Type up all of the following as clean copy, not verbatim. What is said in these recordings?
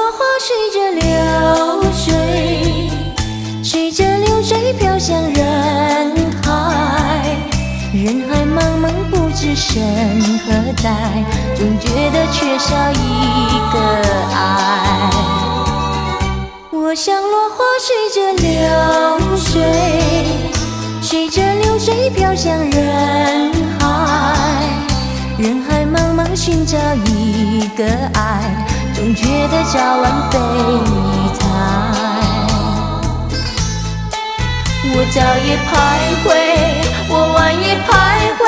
落花随着流水，随着流水飘向人海。人海茫茫不知身何在，总觉得缺少一个爱。我像落花随着流水，随着流水飘向人海。人海茫茫寻找一个爱，总觉得早晚非你猜。我早也徘徊，我晚也徘徊，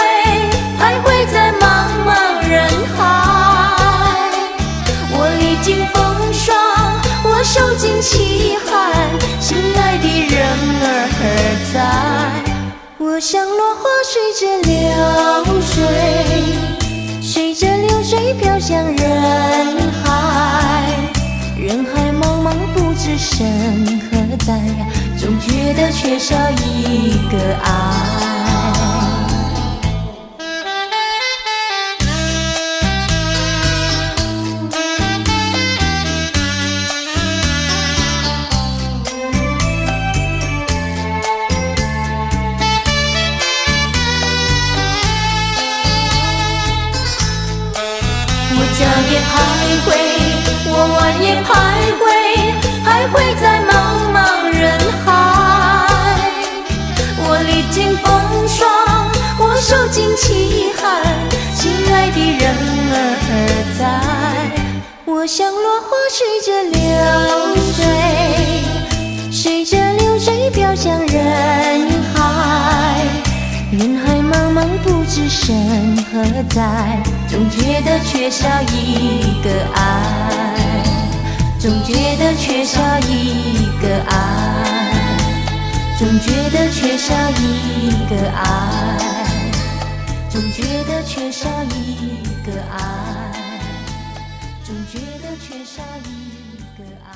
徘徊在茫茫人海。我历经风霜，我受尽凄寒，心爱的人儿何在？我像落花随着流水，随着流水飘向人海。人海茫茫不知身何在，总觉得缺少一个爱。我早也徘徊，我晚也徘徊，徘徊在茫茫人海。我历经风霜，我受尽凄寒，心爱的人儿何在？我像落花随着流水，随着流水飘向人海。人海茫茫不知身何在，总觉得缺少一个爱，总觉得缺少一个爱，总觉得缺少一个爱，总觉得缺少一个爱，总觉得缺少一个爱。